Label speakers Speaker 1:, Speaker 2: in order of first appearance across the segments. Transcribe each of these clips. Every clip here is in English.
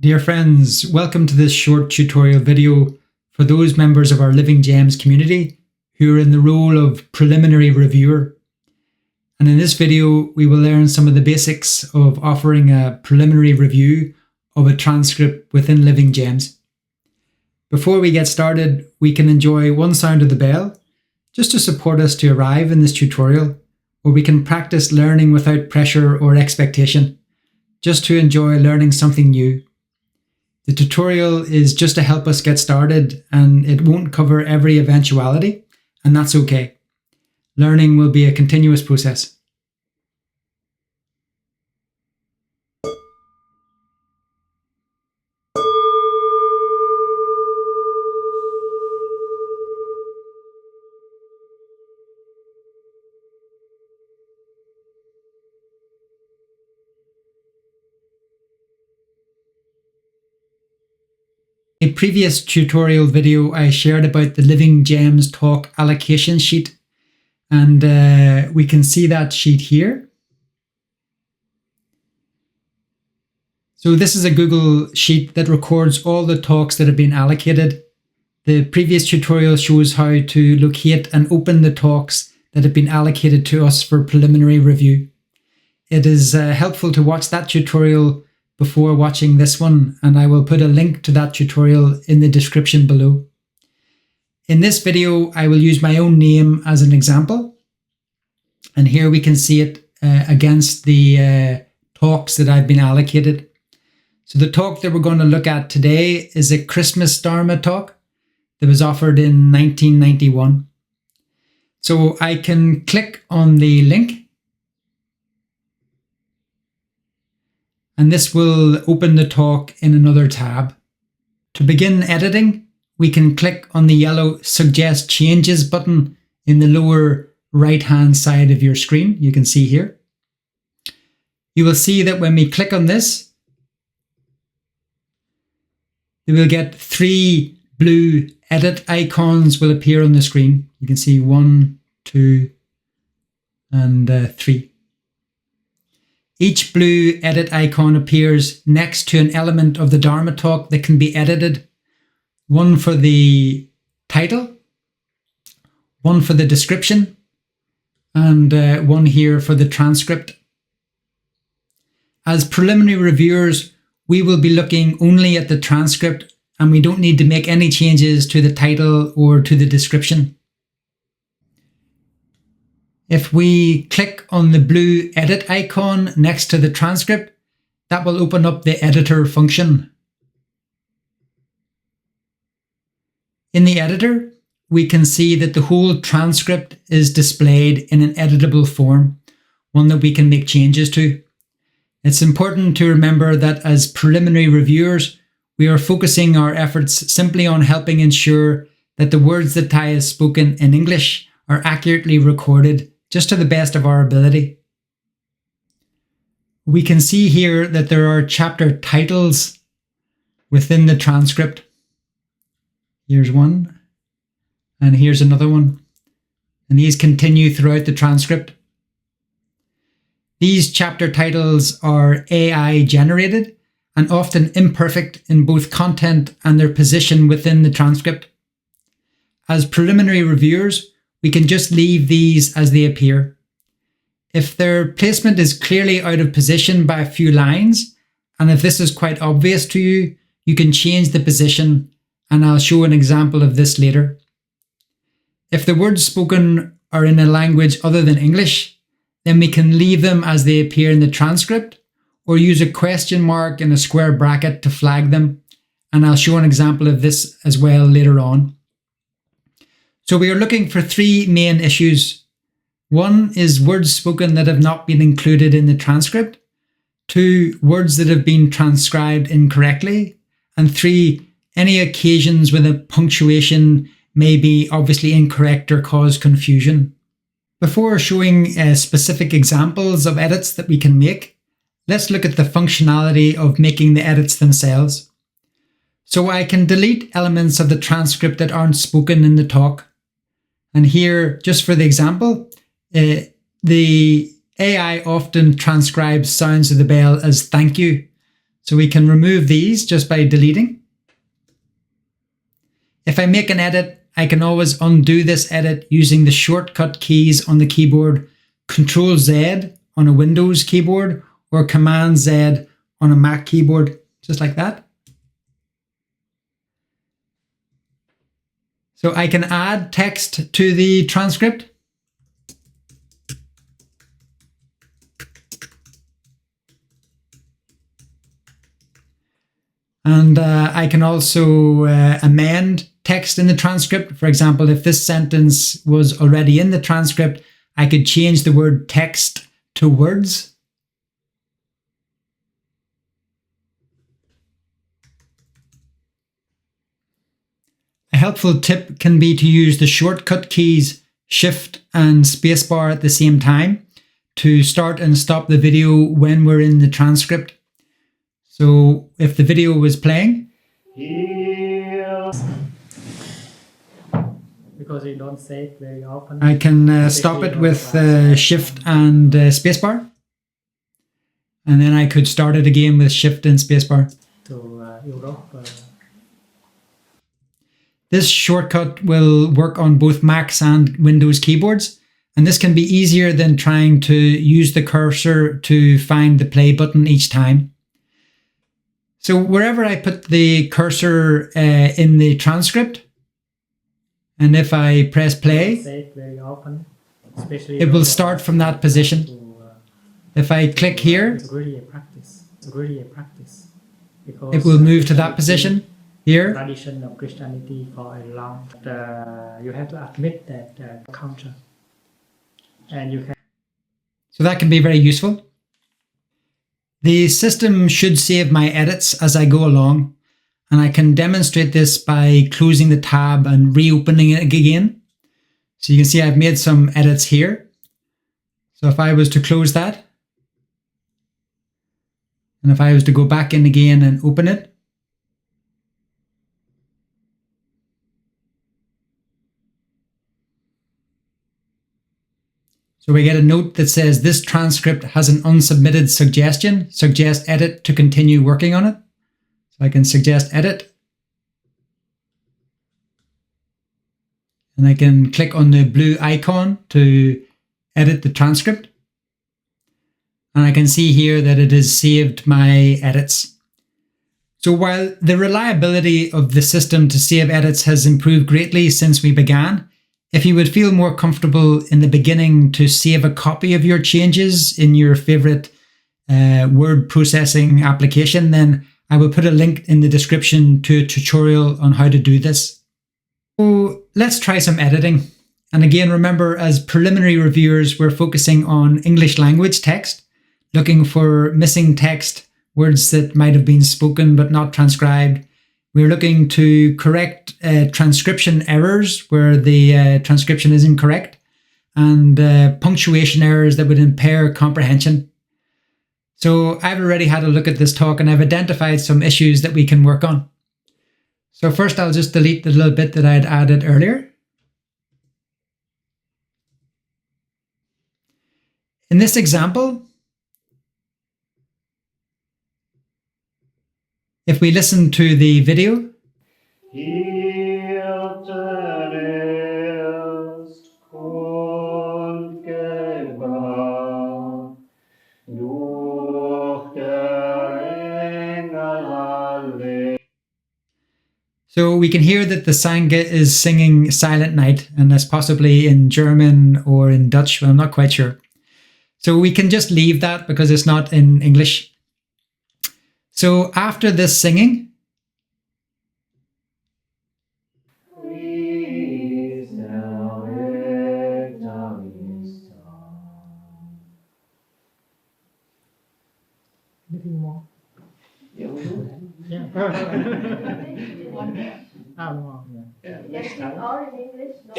Speaker 1: Dear friends, welcome to this short tutorial video for those members of our Living Gems community who are in the role of preliminary reviewer. And in this video, we will learn some of the basics of offering a preliminary review of a transcript within Living Gems. Before we get started, we can enjoy one sound of the bell just to support us to arrive in this tutorial, where we can practice learning without pressure or expectation, just to enjoy learning something new. The tutorial is just to help us get started, and it won't cover every eventuality, and that's okay. Learning will be a continuous process. In a previous tutorial video, I shared about the Living Gems talk allocation sheet, and we can see that sheet here. So this is a Google sheet that records all the talks that have been allocated. The previous tutorial shows how to locate and open the talks that have been allocated to us for preliminary review. It is helpful to watch that tutorial before watching this one, and I will put a link to that tutorial in the description below. In this video, I will use my own name as an example, and here we can see it against the talks that I've been allocated. So the talk that we're going to look at today is a Christmas Dharma talk that was offered in 1991. So I can click on the link, and this will open the talk in another tab. To begin editing, we can click on the yellow Suggest Changes button in the lower right-hand side of your screen. You can see here. You will see that when we click on this, we will get three blue edit icons will appear on the screen. You can see 1, 2, and 3. Each blue edit icon appears next to an element of the Dharma talk that can be edited. One for the title, one for the description, and one here for the transcript. As preliminary reviewers, we will be looking only at the transcript, and we don't need to make any changes to the title or to the description. If we click on the blue edit icon next to the transcript, that will open up the editor function. In the editor, we can see that the whole transcript is displayed in an editable form, one that we can make changes to. It's important to remember that as preliminary reviewers, we are focusing our efforts simply on helping ensure that the words that Ty has spoken in English are accurately recorded, just to the best of our ability. We can see here that there are chapter titles within the transcript. Here's one, and here's another one, and these continue throughout the transcript. These chapter titles are AI generated and often imperfect in both content and their position within the transcript. As preliminary reviewers, we can just leave these as they appear. If their placement is clearly out of position by a few lines, and if this is quite obvious to you, you can change the position, and I'll show an example of this later. If the words spoken are in a language other than English, then we can leave them as they appear in the transcript, or use a question mark and a square bracket to flag them, and I'll show an example of this as well later on. So we are looking for three main issues. One is words spoken that have not been included in the transcript. 2, words that have been transcribed incorrectly. And 3, any occasions when the punctuation may be obviously incorrect or cause confusion. Before showing specific examples of edits that we can make, let's look at the functionality of making the edits themselves. So I can delete elements of the transcript that aren't spoken in the talk. And here, just for the example, the AI often transcribes sounds of the bell as thank you. So we can remove these just by deleting. If I make an edit, I can always undo this edit using the shortcut keys on the keyboard, Control Z on a Windows keyboard or Command Z on a Mac keyboard, just like that. So I can add text to the transcript. And I can also amend text in the transcript. For example, if this sentence was already in the transcript, I could change the word text to words. A helpful tip can be to use the shortcut keys Shift and Spacebar at the same time to start and stop the video when we're in the transcript. So if the video was playing,
Speaker 2: because you don't say it very often,
Speaker 1: I can stop it with Shift and Spacebar. And then I could start it again with Shift and Spacebar.
Speaker 2: to Europe.
Speaker 1: This shortcut will work on both Macs and Windows keyboards. And this can be easier than trying to use the cursor to find the play button each time. So wherever I put the cursor in the transcript, and if I press play,
Speaker 2: Say it very often, especially
Speaker 1: it will start from that position. If I click here,
Speaker 2: it's really a practice. It's really a practice. Because
Speaker 1: it will move to that position here.
Speaker 2: Tradition of Christianity for a long. You have to admit that counter, and you can.
Speaker 1: So that can be very useful. The system should save my edits as I go along, and I can demonstrate this by closing the tab and reopening it again. So you can see I've made some edits here. So if I was to close that, and if I was to go back in again and open it, so we get a note that says this transcript has an unsubmitted suggestion. Suggest edit to continue working on it. So I can suggest edit. And I can click on the blue icon to edit the transcript. And I can see here that it has saved my edits. So while the reliability of the system to save edits has improved greatly since we began, if you would feel more comfortable in the beginning to save a copy of your changes in your favorite word processing application, then I will put a link in the description to a tutorial on how to do this. So let's try some editing. And again, remember, as preliminary reviewers, we're focusing on English language text, looking for missing text, words that might have been spoken but not transcribed. We're looking to correct transcription errors where the transcription is incorrect, and punctuation errors that would impair comprehension. So I've already had a look at this talk and I've identified some issues that we can work on. So first I'll just delete the little bit that I'd added earlier. In this example, if we listen to the video, so we can hear that the Sangha is singing Silent Night, and that's possibly in German or in Dutch, but I'm not quite sure. So we can just leave that because it's not in English. So after this singing,
Speaker 2: Anything more? Yeah. More. Yeah.
Speaker 3: Yes, in all in English. No.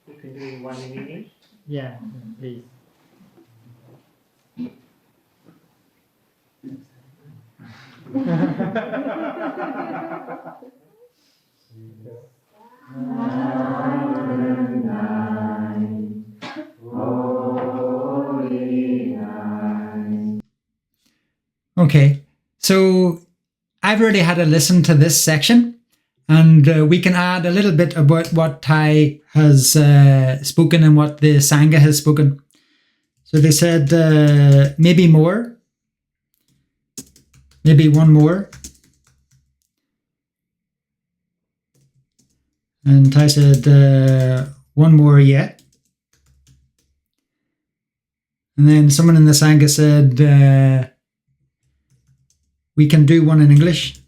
Speaker 4: You can do one in English.
Speaker 2: Yeah. Please.
Speaker 1: okay. So I've already had a listen to this section, and we can add a little bit about what Thai has spoken and what the Sangha has spoken. So they said maybe more, maybe one more. And Thai said one more yet. And then someone in the Sangha said we can do one in English.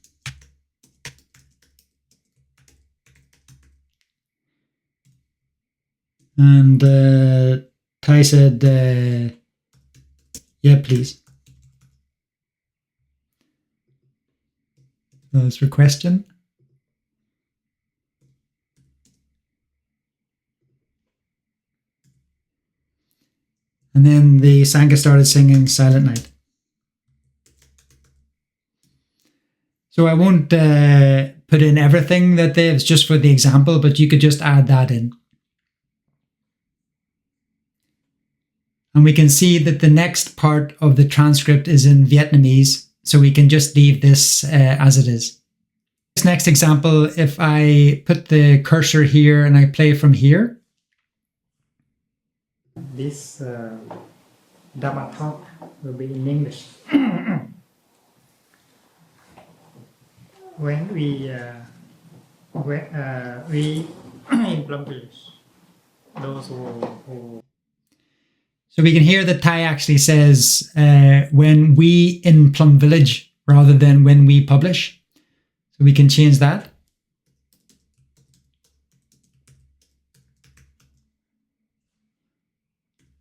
Speaker 1: And Thai said, yeah, please. That's for question. And then the Sangha started singing Silent Night. So I won't put in everything that it's just for the example, but you could just add that in. And we can see that the next part of the transcript is in Vietnamese, so we can just leave this as it is. This next example, if I put the cursor here and I play from here.
Speaker 2: This Dhamma talk will be in English. When we implement those who
Speaker 1: So we can hear that Thai actually says when we in Plum Village rather than when we publish. So we can change that.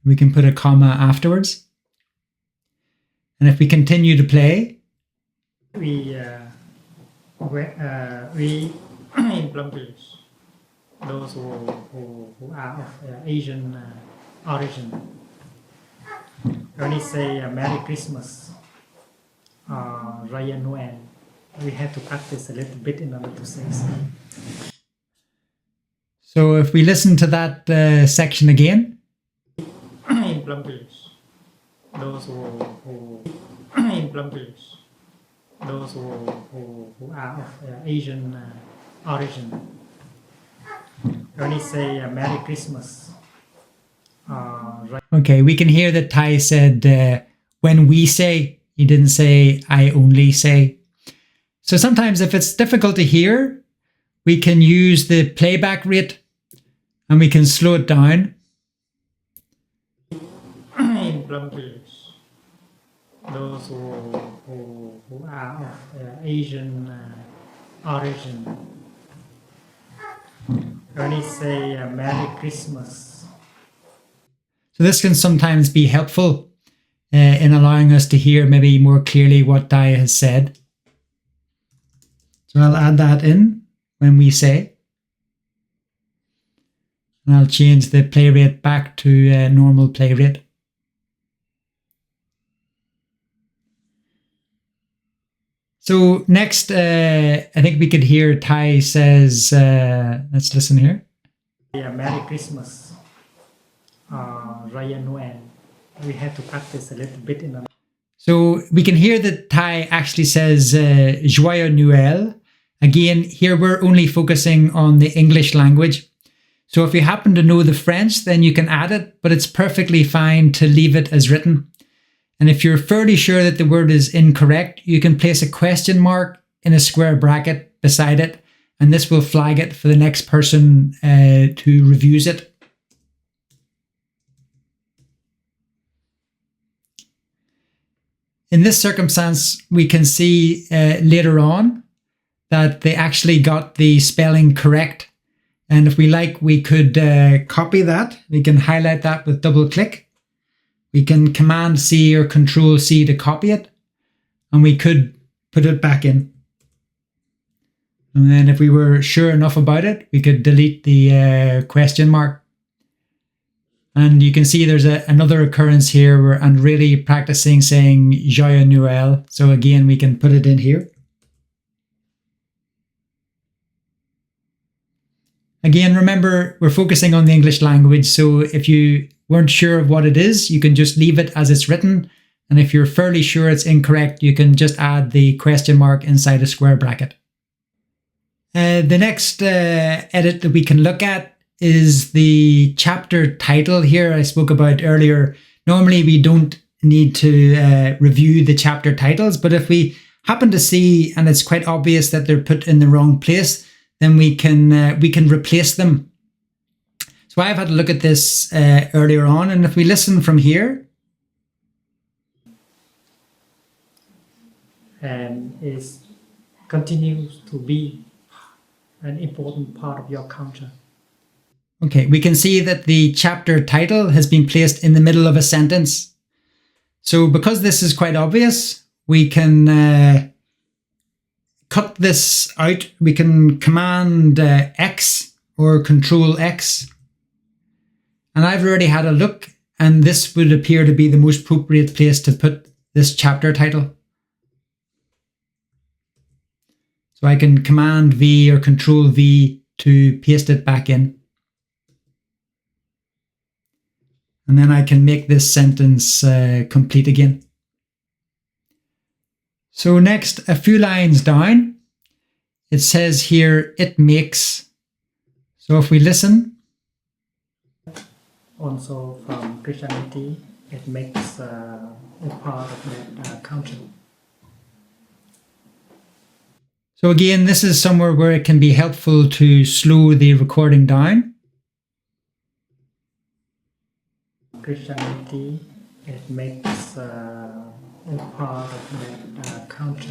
Speaker 1: We can put a comma afterwards. And if we continue to play,
Speaker 2: we implement those who are of Asian origin. When we say Merry Christmas or Raya Noel, we have to practice a little bit in order to say so.
Speaker 1: So if we listen to that section again.
Speaker 2: Implement those who implement those who are of Asian origin. When we say Merry Christmas.
Speaker 1: Okay, we can hear that Thai said when we say, he didn't say I only say. So sometimes if it's difficult to hear, we can use the playback rate and we can slow it down.
Speaker 2: Implement those who are of Asian origin. When we say Merry Christmas.
Speaker 1: So this can sometimes be helpful in allowing us to hear maybe more clearly what Thai has said. So I'll add that in when we say. And I'll change the play rate back to normal play rate. So next, I think we could hear Thai says, let's listen here.
Speaker 2: Yeah, Merry Christmas. Raya Noel. We have to practice a little bit in.
Speaker 1: So we can hear that Thai actually says Joyeux Noël. Again, here we're only focusing on the English language. So if you happen to know the French, then you can add it, but it's perfectly fine to leave it as written. And if you're fairly sure that the word is incorrect, you can place a question mark in a square bracket beside it, and this will flag it for the next person who reviews it. In this circumstance, we can see later on that they actually got the spelling correct. And if we like, we could copy that. We can highlight that with double click. We can Command C or Control C to copy it. And we could put it back in. And then if we were sure enough about it, we could delete the question mark. And you can see there's another occurrence here where I'm really practicing saying Joyeux Noël. So again, we can put it in here. Again, remember, we're focusing on the English language. So if you weren't sure of what it is, you can just leave it as it's written And if you're fairly sure it's incorrect, you can just add the question mark inside a square bracket. The next edit that we can look at is the chapter title here I spoke about earlier. Normally we don't need to review the chapter titles, but if we happen to see and it's quite obvious that they're put in the wrong place, then we can replace them. So I've had a look at this earlier on, and if we listen from here,
Speaker 2: and it continues to be an important part of your culture.
Speaker 1: okay, we can see that the chapter title has been placed in the middle of a sentence. So because this is quite obvious, we can cut this out. We can Command X or Control X. And I've already had a look, and this would appear to be the most appropriate place to put this chapter title. So I can Command V or Control V to paste it back in. And then I can make this sentence complete again. So next, a few lines down, it says here, it makes. So if we listen.
Speaker 2: Also from Christianity, it makes a part of that culture.
Speaker 1: So again, this is somewhere where it can be helpful to slow the recording down.
Speaker 2: Christianity, it makes a part of that culture.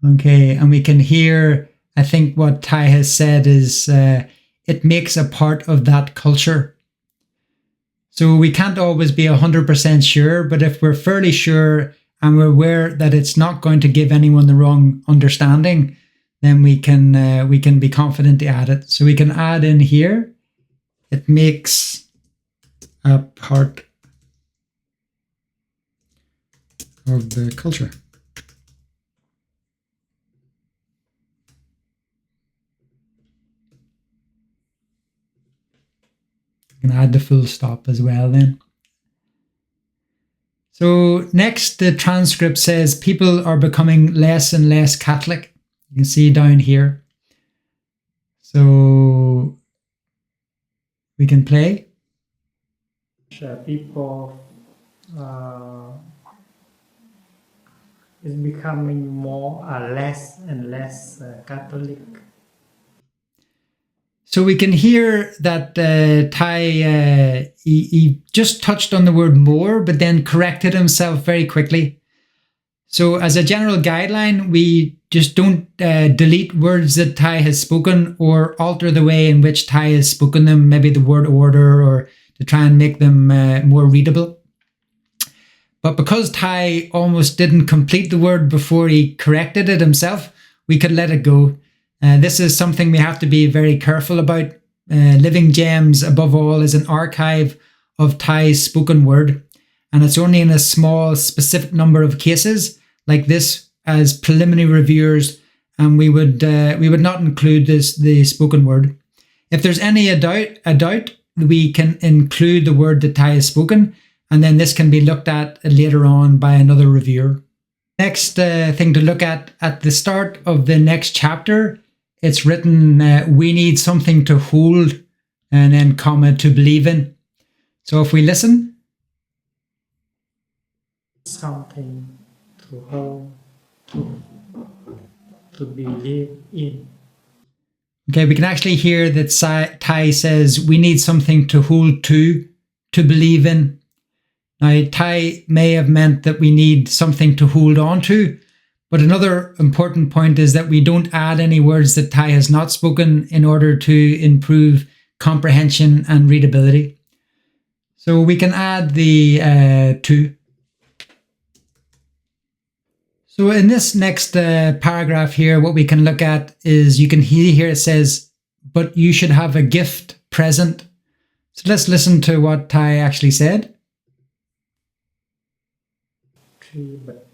Speaker 1: Okay, and we can hear, I think what Ty has said is, it makes a part of that culture. So we can't always be 100% sure, but if we're fairly sure and we're aware that it's not going to give anyone the wrong understanding, then we can be confident to add it. So we can add in here, it makes a part of the culture. You can add the full stop as well then. So next, the transcript says people are becoming less and less Catholic. You can see down here. So we can play.
Speaker 2: People is becoming more less and less Catholic.
Speaker 1: So we can hear that Ty, he just touched on the word more, but then corrected himself very quickly. So as a general guideline, we just don't delete words that Ty has spoken or alter the way in which Ty has spoken them, maybe the word order, or to try and make them more readable. But because Ty almost didn't complete the word before he corrected it himself, we could let it go. This is something we have to be very careful about. Living Gems, above all, is an archive of Ty's spoken word, and it's only in a small, specific number of cases like this as preliminary reviewers, and we would not include the spoken word. If there's any doubt, we can include the word that Ty has spoken, and then this can be looked at later on by another reviewer. Next thing to look at the start of the next chapter, it's written, we need something to hold, and then comma, to believe in. So if we listen.
Speaker 2: Something to hold, to believe in.
Speaker 1: Okay, we can actually hear that Ty says, we need something to hold to believe in. Now, Ty may have meant that we need something to hold on to, but another important point is that we don't add any words that Ty has not spoken in order to improve comprehension and readability. So we can add the to. So in this next paragraph here, what we can look at is you can hear here it says, but you should have a gift present. So let's listen to what Ty actually said.
Speaker 2: But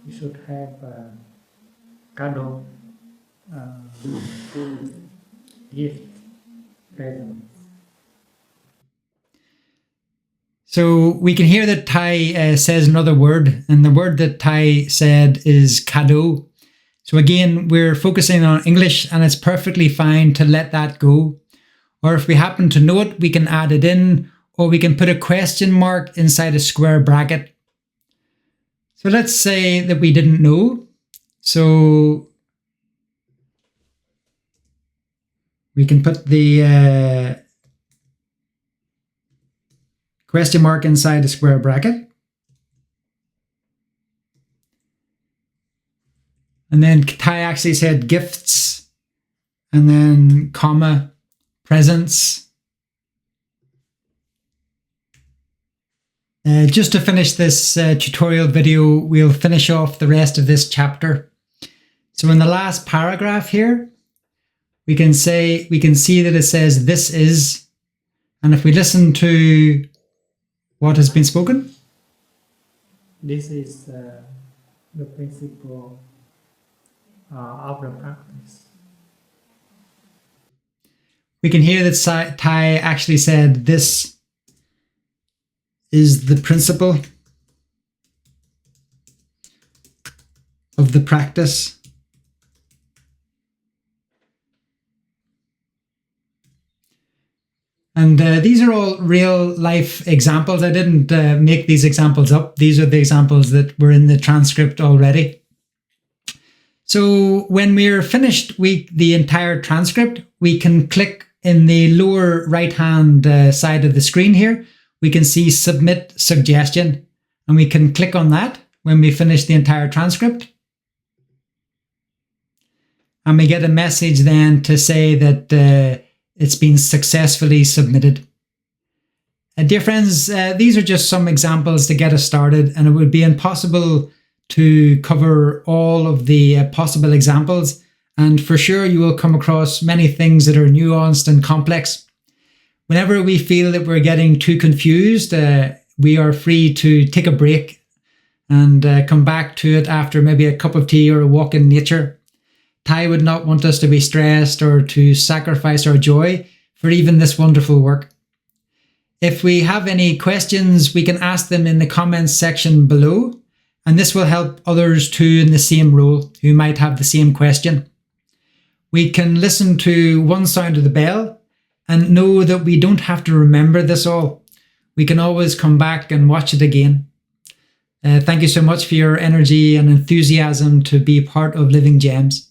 Speaker 2: you should have a kado, gift present.
Speaker 1: So we can hear that Ty says another word, and the word that Ty said is cadeau. So again, we're focusing on English, and it's perfectly fine to let that go. Or if we happen to know it, we can add it in, or we can put a question mark inside a square bracket. So let's say that we didn't know. So we can put the question mark inside a square bracket. And then Ty actually said gifts, and then comma, presents. Just to finish this tutorial video, we'll finish off the rest of this chapter. So in the last paragraph here, we can see that it says this is, and if we listen to what has been spoken,
Speaker 2: This is the principle of the practice.
Speaker 1: we can hear that Ty actually said this is the principle of the practice. And these are all real life examples. I didn't make these examples up. These are the examples that were in the transcript already. So when we're finished with the entire transcript, we can click in the lower right-hand side of the screen here. We can see Submit Suggestion, and we can click on that when we finish the entire transcript. And we get a message then to say that it's been successfully submitted. Dear friends, these are just some examples to get us started, and it would be impossible to cover all of the possible examples. And for sure, you will come across many things that are nuanced and complex. Whenever we feel that we're getting too confused, we are free to take a break and come back to it after maybe a cup of tea or a walk in nature. Ty would not want us to be stressed or to sacrifice our joy for even this wonderful work. If we have any questions, we can ask them in the comments section below, and this will help others too in the same role who might have the same question. We can listen to one sound of the bell and know that we don't have to remember this all. We can always come back and watch it again. Thank you so much for your energy and enthusiasm to be part of Living Gems.